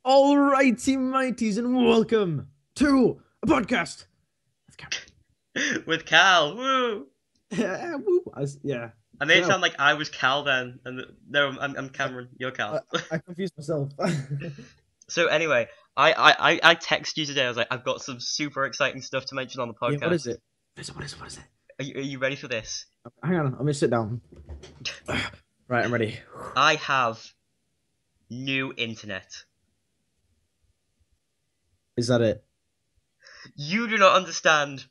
Alrighty, mateys, and welcome to a podcast. With Cal. Woo! Yeah, woo. Yeah. I made it Wow. sound like I was Cal then, and no, I'm Cameron. You're I, Cal. I confused myself. So anyway, I text you today. I was like, I've got some super exciting stuff to mention on the Yeah, what podcast. is it? What is it? Are you ready for this? Hang on, let me sit down. Right, I'm ready. I have new internet. Is that it? You do not understand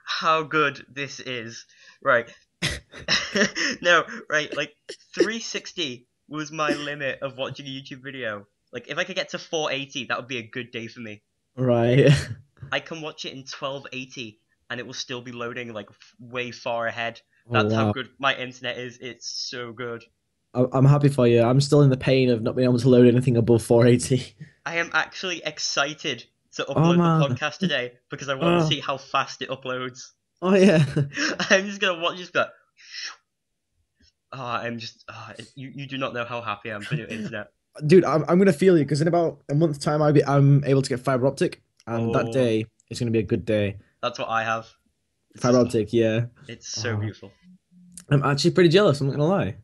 how good this is. Right. No, right, like 360 was my limit of watching a YouTube video. Like if I could get to 480, that would be a good day for me. Right. I can watch it in 1280 and it will still be loading like way far ahead. Oh That's how wow. good my internet is. It's so good. I'm happy for you. I'm still in the pain of not being able to load anything above 480. I am actually excited to Oh upload the man. podcast today because I want to Oh, see how fast it uploads. oh yeah. I'm just gonna watch this go. I'm just you do not know how happy I am for new internet. Dude, I'm gonna feel you because in about a month's time I'm able to get fiber optic, and that Oh, day is gonna be a good day. that's what I have. It's Fiber just optic, yeah. it's so Oh, beautiful. I'm actually pretty jealous. I'm not gonna lie.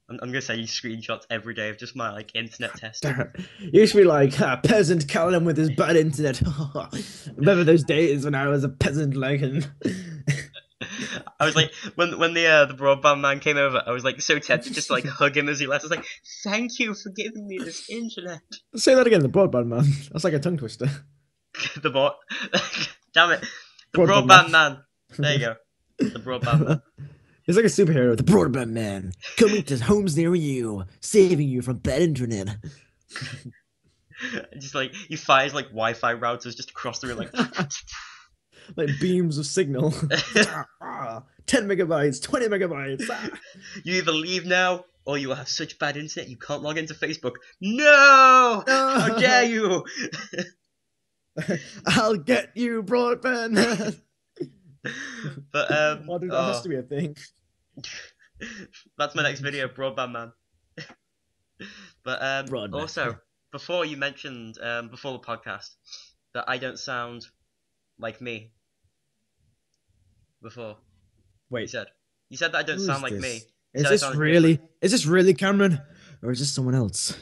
I'm gonna send you screenshots every day of just my like internet testing. You should be like peasant Callum with his bad internet. Remember those days when I was a peasant like him? I was like, when the broadband man came over, I was like so tempted just to like hug him as he left. I was like, thank you for giving me this internet. Say that again, the broadband man. That's like a tongue twister. The bot, damn it, the Broadband man. broadband man. There you go, the broadband man. It's like a superhero, the broadband man, coming to homes near you, saving you from bad internet. Just like he fires like Wi-Fi routers just across the room, like. Like beams of signal. 10 megabytes, 20 megabytes. You either leave now or you will have such bad internet you can't log into Facebook. No! How dare No! you! I'll get you, broadband man. But Oh, dude, that has to be a thing. that's my next video, broadband man. But Broadband. also, before you mentioned before the podcast that I don't sound like me. Before you Wait, said that I don't who sound is like me. this? You said I sounded different. Is this really Cameron? Or is this someone else?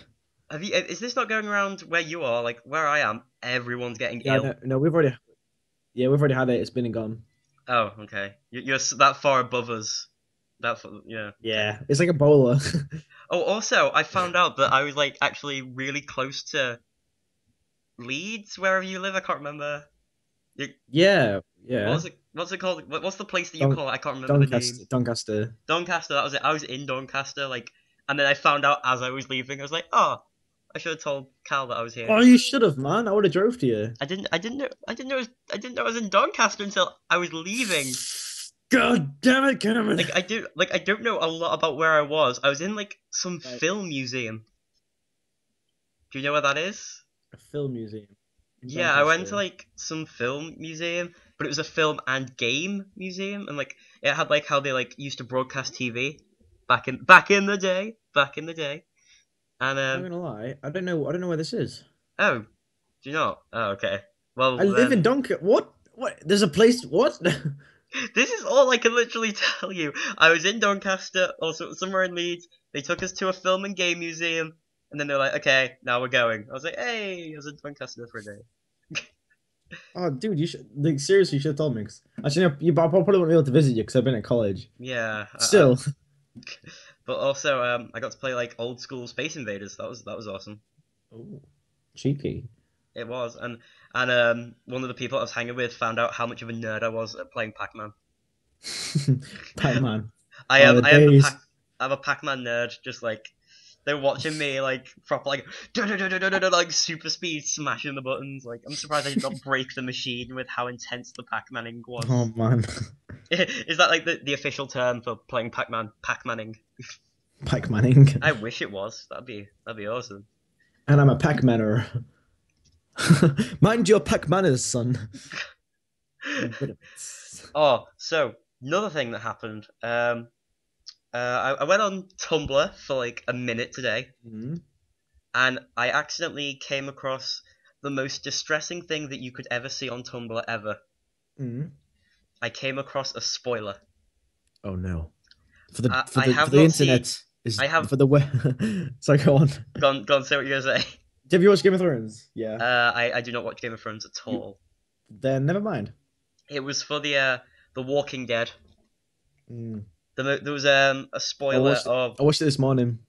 Have you? Is this not going around where you are? Like where I am, everyone's getting Yeah, ill. no, we've already had it. It's been and gone. Oh, okay. You're that far above us. Yeah. Okay. Yeah, it's like a bowler. Oh, also, I found out that I was like actually really close to Leeds, wherever you live. I can't remember. You, Yeah, yeah. What's it called? What's the place that you Don call it? I can't remember the Doncaster, name. Doncaster. Doncaster. That was it. I was in Doncaster, like, and then I found out as I was leaving. I was like, oh, I should have told Cal that I was here. Oh, you should have, man. I would have drove to you. I didn't know I was in Doncaster until I was leaving. God damn it, Cameron. I don't know a lot about where I was. I was in like some Right. film museum. Do you know where that is? A film museum in Yeah, I went to Doncaster. like some film museum, but it was a film and game museum, and like it had like how they like used to broadcast TV back in the day. And I'm not gonna lie. I don't know where this is. oh, do you not? Oh, okay. I Well live in then, Doncaster. What? What? There's a place. What? this is all I can literally tell you. I was in Doncaster, also somewhere in Leeds. They took us to a film and game museum, and then they're like, "Okay, now we're going." I was like, "Hey, I was in Doncaster for a day." Oh, dude, you should like seriously. You should have told me. 'Cause actually, no, I probably won't be able to visit you because I've been at college. Yeah, Still. but also I got to play like old school Space Invaders. That was awesome. Oh, cheeky. It was, and one of the people I was hanging with found out how much of a nerd I was at playing Pac-Man. Pac-Man. I Oh, am the I am the days. I'm a Pac-Man nerd. Just like they're watching me like proper like like super speed smashing the buttons. Like I'm surprised I did not break the machine with how intense the Pac-Maning Oh was. man, Is that like the official term for playing Pac-Man? Pac-Maning. Pac-Maning. I wish it was. That'd be awesome. And I'm a Pac-Maner. Mind your Pac-Manners, son. Oh, so another thing that happened. I went on Tumblr for like a minute today, Mhm. and I accidentally came across the most distressing thing that you could ever see on Tumblr ever. Mm. I came across a spoiler. Oh no. For the for I the for have the not seen. internet is I have for the web. Sorry, go on. gone. Say what you're gonna say. Have you watched Game of Thrones? Yeah. I do not watch Game of Thrones at You all. then never mind. It was for the Walking Dead. Mm. There was a I spoiler watched it. of I watched it this morning.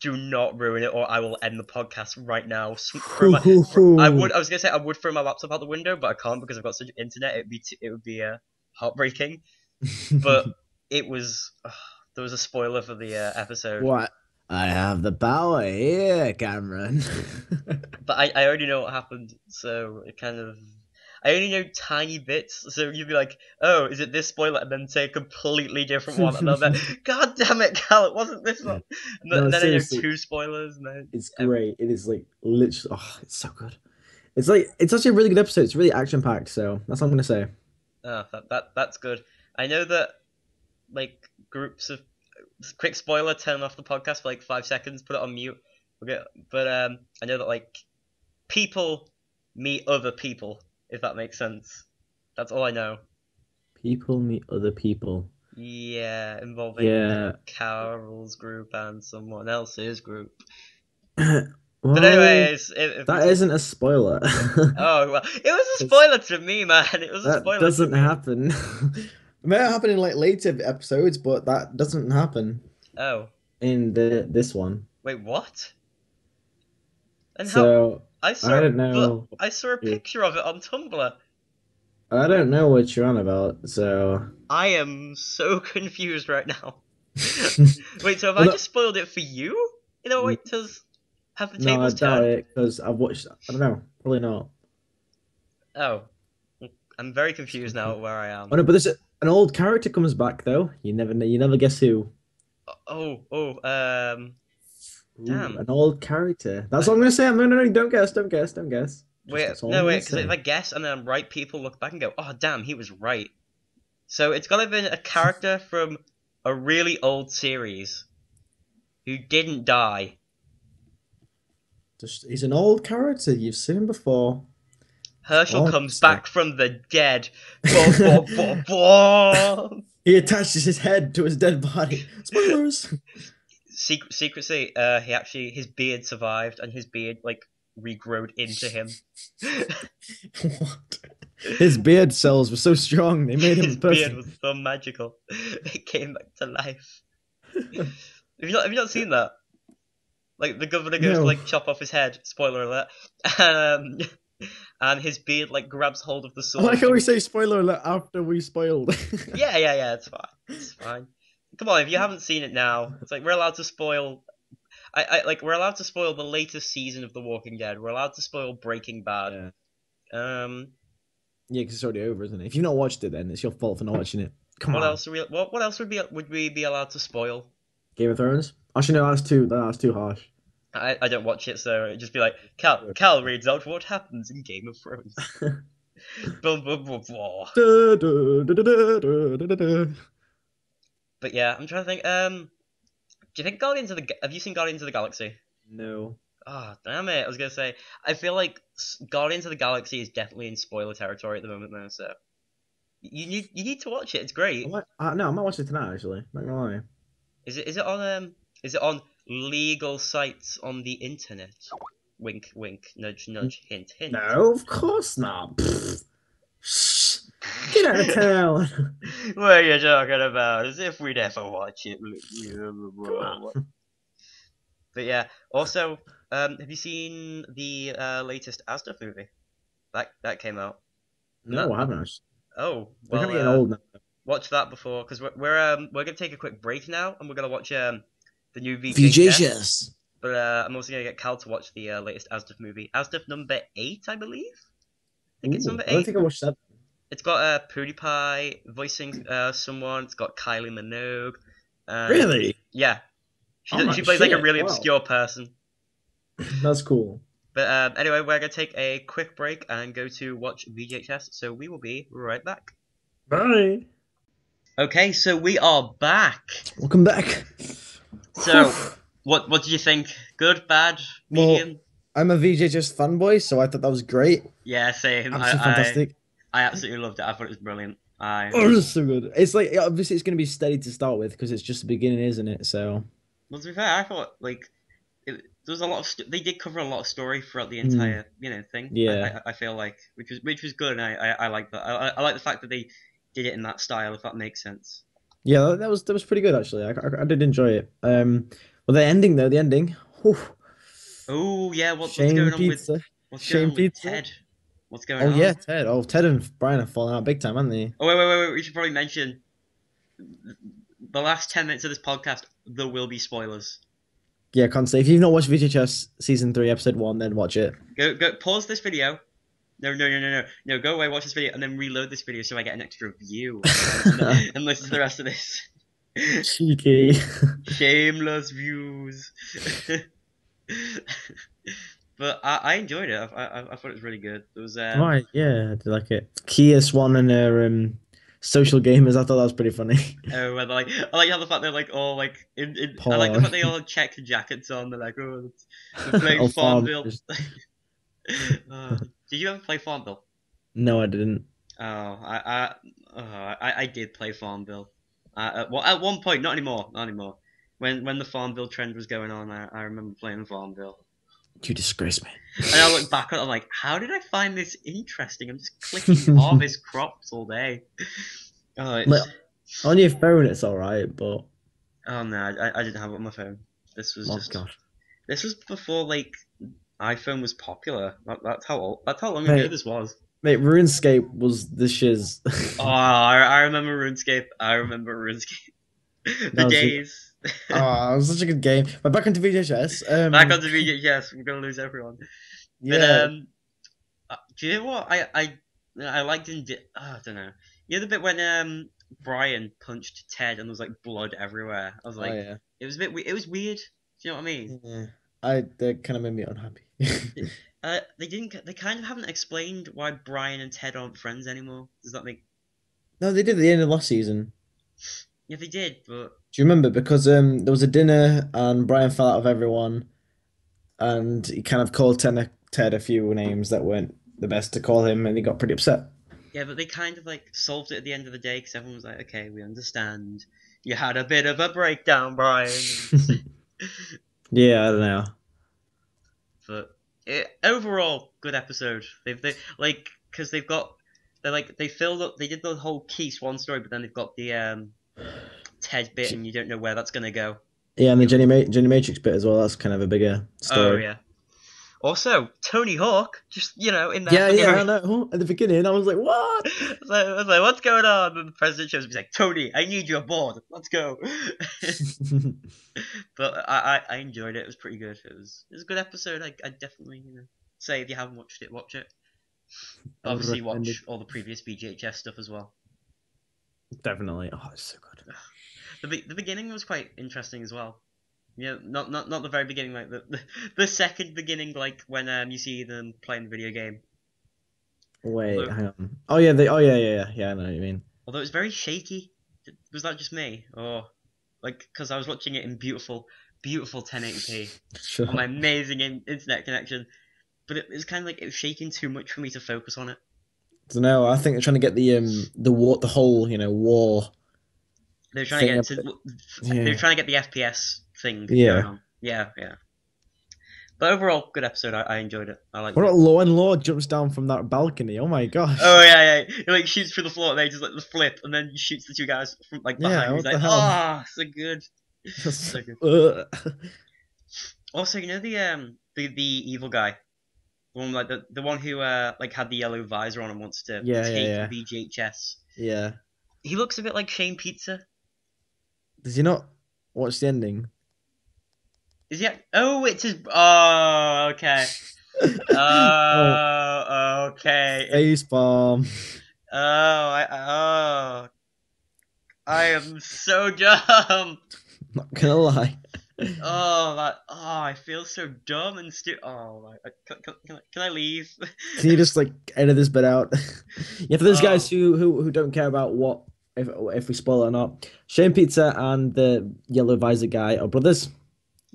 do not ruin it or I will end the podcast right now. Hoo, hoo, hoo. I was gonna say I would throw my laptop out the window, but I can't because I've got such internet. It would be heartbreaking. But it was there was a spoiler for the episode, What? I have the power here, Cameron. but I already know what happened, so it kind of I only know tiny bits. So you'd be like, oh, is it this spoiler, and then say a completely different one, and then God damn it, Cal, it wasn't this one. No, And then I know seriously, two spoilers, and then it's great. It is like literally. Oh, it's so good. It's like it's actually a really good episode. It's really action packed. So that's all I'm gonna say. oh, that's good. I know that like groups of quick spoiler, turn off the podcast for like 5 seconds, put it on mute. Okay, but I know that like people meet other people, if that makes sense. That's all I know. People meet other people. Yeah, involving Yeah. Carol's group and someone else's group. But Well, anyways, if that isn't a spoiler. oh well, it was a 'Cause spoiler to me, man. It was a that spoiler to doesn't me. happen. It might happen in like later episodes, but that doesn't happen Oh, in the this one. wait, what? And how? So I don't But know. I saw a picture of it on Tumblr. I don't know what you're on about. So I am so confused right now. Wait, so have I well, just spoiled it for you? You know, no, wait, does have the no, I tables doubt turned? it because I've watched. I don't know. Probably not. Oh, I'm very confused now at where I Oh am. no, but there's an old character comes back though. You never know. You never guess who. Oh, Ooh, damn. an old character. That's I all I'm gonna say. No, no, no. Don't guess. Don't guess. Don't guess. Just wait, that's all I'm no, gonna wait, because if say. I guess and then I'm right, people look back and go, "Oh, damn, he was right." So it's gotta have been a character from a really old series who didn't die. Just he's an old character. You've seen him before. That's Herschel all I'm comes gonna back from the dead. Blah, blah, blah, blah. say. He attaches his head to his dead body. Spoilers. Secrecy, he actually his beard survived, and his beard like regrowed into him. What? His beard cells were so strong they made him His a beard person. was so magical; it came back to life. Have you not seen that? Like the governor goes to No. like chop off his head. Spoiler alert. Um, and his beard like grabs hold of the I like sword. how we say spoiler alert after we spoiled. Yeah. It's fine. It's fine. Come on, if you haven't seen it now, it's like we're allowed to spoil. We're allowed to spoil the latest season of The Walking Dead. We're allowed to spoil Breaking Bad. Yeah. Um, Yeah, because it's already over, isn't it? If you've not watched it, then it's your fault for not watching it. Come what on. else are we? What else would we be allowed to spoil? Game of Thrones? Actually, no, that's too harsh. I don't watch it, so it'd just be like Cal reads out what happens in Game of Thrones. Blah, blah, blah, blah. Da, da, da, da, da, da, da, da. But yeah, I'm trying to think. Do you think Have you seen Guardians of the Galaxy? No. Ah, damn it! I was gonna say. I feel like Guardians of the Galaxy is definitely in spoiler territory at the moment, though. So you need to watch it. It's great. No, I might watch it tonight, actually. Not gonna lie. Is it on legal sites on the internet? Wink, wink, nudge, nudge, hint, hint. No, of course not. Pfft. Shh. Get out of town. What are you talking about? As if we'd ever watch it. Come on. But yeah, also, have you seen the latest Asda movie? That came out. No, I haven't actually. Oh They're kind well, of getting old now. watch that before because we're gonna take a quick break now and we're gonna watch the new VJ's. VJs. But I'm also gonna get Cal to watch the latest Asda movie, Asda number 8, I believe. I think it's Ooh, number I don't 8. think I watched that. It's got PewDiePie voicing someone. It's got Kylie Minogue. Really? Yeah, Oh my she plays like a shit! really Wow, obscure person. that's cool. But anyway, we're gonna take a quick break and go to watch VHS. So we will be right back. Bye. Okay, so we are back. Welcome back. So What did you think? Good, bad, Well, medium? I'm a VJHS fanboy, so I thought that was great. Yeah, same. Absolutely fantastic. I absolutely loved it. I thought it was brilliant. I Oh, it's so good. It's like obviously it's going to be steady to start with because it's just the beginning, isn't it? So, well, to be fair, I thought like there was a lot of they did cover a lot of story throughout the mm, entire thing. yeah, I feel like which was good, and I like that. I like the fact that they did it in that style, if that makes sense. yeah, that was pretty good actually. I did enjoy it. Well, the ending though, the ending. Whew. Oh yeah, Shame pizza, what's going shame on with pizza. Ted? What's going Oh yeah, on? Ted. Oh, Ted and Brian have fallen out big time, haven't they? Oh wait. We should probably mention the last 10 minutes of this podcast. There will be spoilers. Yeah, can't say. If you've not watched VHS season 3, episode 1, then watch it. Go pause this video. No. Go away, watch this video, and then reload this video so I get an extra view and listen to the rest of this. Cheeky. Shameless views. But I enjoyed it. I thought it was really good. There was Right, yeah, I did like it. Kia Swan and her social gamers. I thought that was pretty funny. oh, and I like how the fact they're like all like I like the Paul. fact they all have check jackets on. They're like, oh, they're playing Oh, farm. Farmville. Did you ever play Farmville? No, I didn't. Oh, I did play Farmville. Well, at one point, not anymore, not anymore. When the Farmville trend was going on, I remember playing Farmville. You disgrace me. And I look back on it, I'm like, how did I find this interesting? I'm just clicking harvest crops all day. Oh, Like, on your phone, it's all right, but oh no, I didn't have it on my phone. This was oh just god, this was before like iPhone was popular. That's how long ago mate, this was. mate, RuneScape was the shiz. Oh, I remember RuneScape. I remember RuneScape. The That was it. days. Oh, it was such a good game. But back onto VHS. Back on the video, yes, we're gonna lose everyone. But Yeah, do you know what I liked in I don't know. You know the bit when Brian punched Ted and there was like blood everywhere. I was oh like, yeah, it was a bit. It was weird. Do you know what I mean? yeah. That kind of made me unhappy. They didn't. They kind of haven't explained why Brian and Ted aren't friends anymore. Does that make? No, they did at the end of last season. Yeah, they did, but Do you remember? Because there was a dinner and Brian fell out of everyone, and he kind of called Ted a few names that weren't the best to call him, and he got pretty upset. yeah, but they kind of like solved it at the end of the day because everyone was like, okay, we understand. You had a bit of a breakdown, Brian. Yeah, I don't know. But overall, good episode. They like because they filled up. They did the whole Key Swan story, but then they've got the Ted bit, and you don't know where that's gonna go. Yeah, and the Jenny Matrix bit as well. That's kind of a bigger Oh story. yeah. Also, Tony Hawk, just in there Yeah, for no yeah, I reason. know. At the beginning, I was like, "What?" I was like, what's going on? And the president shows me, he's like, Tony, I need you aboard. Let's go. But I enjoyed it. It was pretty good. It was a good episode. I definitely say if you haven't watched it, watch it. I would Obviously, recommend it. watch all the previous BGHS stuff as well. Definitely. Oh, it's so good. The beginning was quite interesting as well. Yeah, not the very beginning, like the second beginning, like when you see them playing the video game. Wait, Although hang on. Oh yeah, they. Oh yeah. I know what you mean. although it's very shaky. Was that just me, or like because I was watching it in beautiful 1080p on my Sure. amazing internet connection, but it was kind of like it was shaking too much for me to focus on it. So no, I think they're trying to get the war, the whole war They were trying to thing get up. to they were Yeah, trying to get the FPS thing going yeah. on. Yeah. But overall, good episode. I enjoyed it. I liked What it. about Law and Law jumps down from that balcony? Oh my gosh. Oh yeah. He like shoots through the floor, and they just like the flip, and then he shoots the two guys from like Yeah, behind. He's what like, the hell? ah, so good, so good. Ugh. Also, the evil guy, the one like the one who like had the yellow visor on and wants to Yeah, yeah, take yeah. VGHS. Yeah. He looks a bit like Shane Pizza. Did you not watch the ending? Is he? Oh, it's his. Oh, okay. Oh, Okay. face bomb. Oh, I am so dumb. Not gonna lie. I feel so dumb and stupid. Oh, can I leave? Can you just like edit this bit out? Yeah, for those guys Oh, who don't care about what if we spoil it or not, Shane Pizza and the yellow visor guy are brothers.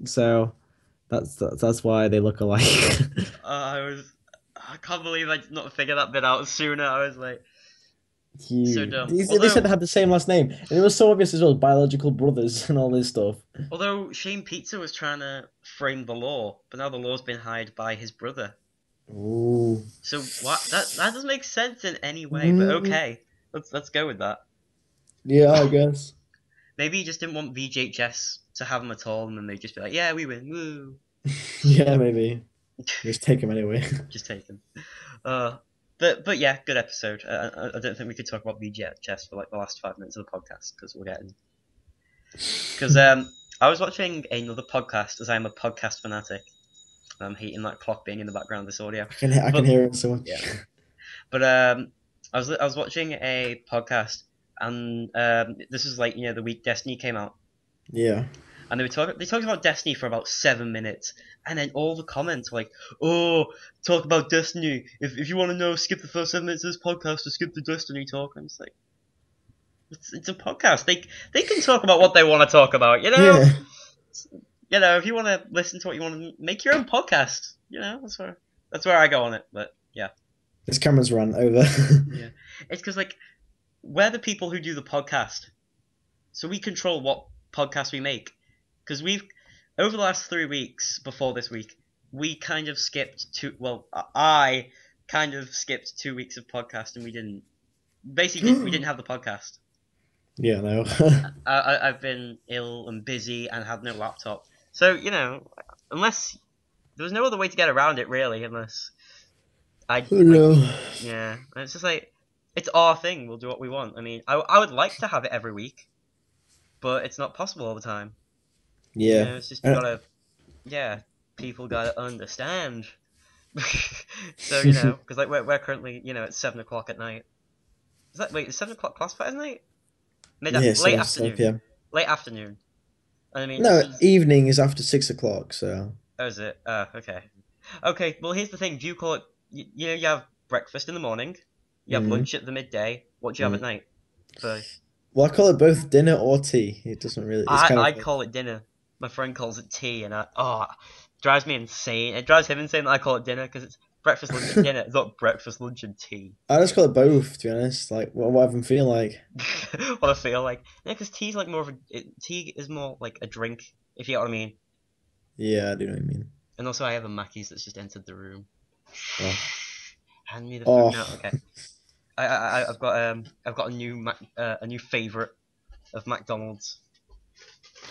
So that's why they look alike. I can't believe I did not figure that bit out sooner. I was like, so You dumb. they said they had the same last name, and it was so obvious as well, biological brothers and all this stuff. Shane Pizza was trying to frame the law, but now the law's been hired by his brother. Ooh. So what? That doesn't make sense in any way. But Mm, okay, let's go with that. yeah, I guess. Maybe he just didn't want VHS to have him at all, and then they'd just be like, "Yeah, we win, woo." Yeah, maybe. Just take him anyway. Just take him. Uh, but yeah, good episode. I don't think we could talk about VHS for like the last 5 minutes of the podcast because we're getting because I was watching another podcast as I'm a podcast fanatic. I'm hating that clock being in the background of this audio, I can but hear it so yeah, much. but I was watching a podcast and this is like the week Destiny came out Yeah. and they talked about Destiny for about 7 minutes, and then all the comments were like, "Oh, talk about Destiny. If you want to know, skip the first 7 minutes of this podcast or skip the Destiny talk." And it's like, it's a podcast. They can talk about what they want to talk about. Yeah. If you want to listen to what you want to, make your own podcast. That's where I go on it. But yeah, This camera's run over. yeah, it's because like we're the people who do the podcast, so we control what podcast we make. Because we've over the last 3 weeks before this week, we kind of skipped two. Well, I kind of skipped 2 weeks of podcast, and we didn't. Basically, we didn't have the podcast. Yeah, no. I've been ill and busy and had no laptop, so unless there was no other way to get around it, really, unless I Oh like, no. yeah. And it's just like it's our thing. We'll do what we want. I mean, I would like to have it every week, but it's not possible all the time. Yeah. It's just you Uh, gotta, yeah, people gotta understand. So because like we're currently at 7 o'clock at night. Is 7 o'clock classified as night? yeah, Late 7 afternoon. p.m. Late afternoon. I mean, this No, is. evening is after 6 o'clock, so. Oh, is it? Okay. Okay. Well, here's the thing. Do you call it? You have breakfast in the morning. You have Mm, lunch at the midday. What do you have at mm. night? For Well, I call it both dinner or tea. It doesn't really. It's kind of I call it dinner. My friend calls it tea, and drives me insane. It drives him insane that I call it dinner because it's breakfast, lunch, and dinner. It's not breakfast, lunch, and tea. I just call it both, to be honest. Like, whatever I'm feeling like. What I feel like, yeah, because tea's like more of tea is more like a drink, if you get what I mean. Yeah, I do know what you mean. And also, I have a Mackey's that's just entered the room. Oh, Hand me the food oh, now. Okay. I've got a new favorite of McDonald's,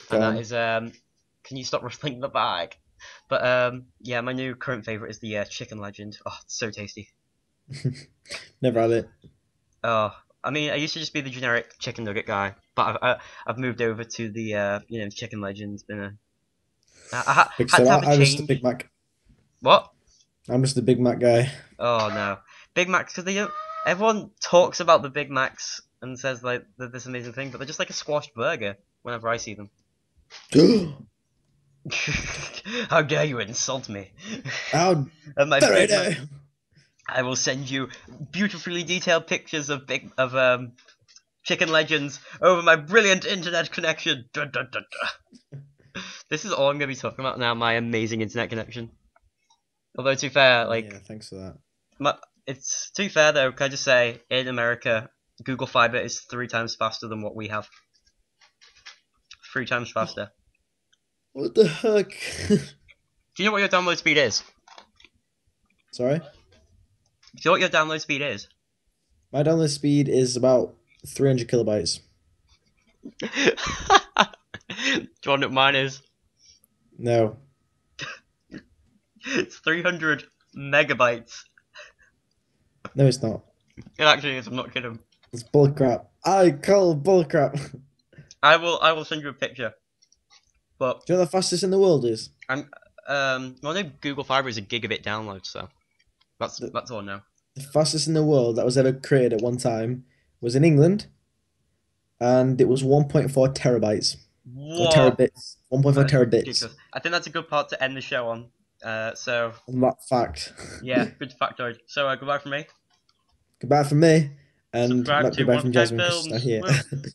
go and that on. is Can you stop rustling the bag? But yeah, my new current favorite is the chicken legend. Oh, it's so tasty. Never had it. Oh, I mean, I used to just be the generic chicken nugget guy, but I've moved over to the chicken legend. It's been Big had so to have a I'm just a Big change. Mac. What? I'm just a Big Mac guy. Oh no, Big Macs because they don't. Everyone talks about the Big Macs and says like they're this amazing thing, but they're just like a squashed burger whenever I see them. How dare you insult me? How And my dare I Big Mac. know? I will send you beautifully detailed pictures of chicken legends over my brilliant internet connection. Dun, dun, dun, dun. This is all I'm gonna be talking about now. My amazing internet connection. Although to be fair, Yeah, like thanks for that. it's to be fair though. Can I just say in America, Google Fiber is 3 times faster than what we have. 3 times faster. What the heck? Do you know what your download speed is? Sorry? Do you know what your download speed is? My download speed is about 300 kilobytes. Do you want to know what mine is? No. It's 300 megabytes. No, it's not. It actually is. I'm not kidding. It's bullcrap. I call bullcrap. I will send you a picture. But Do you know what the fastest in the world is? well, no, Google Fiber is a gigabit download, so that's The, that's all I know. the fastest in the world that was ever created at one time was in England, and it was 1.4 terabytes. Or Whoa, terabits. 1.4 that is terabits. ridiculous. I think that's a good part to end the show on. So On that fact. yeah, good factoid. So goodbye from me. Goodbye from me, and Subscribe not to goodbye One from Time Jasmine because she's not Films. here. Woo.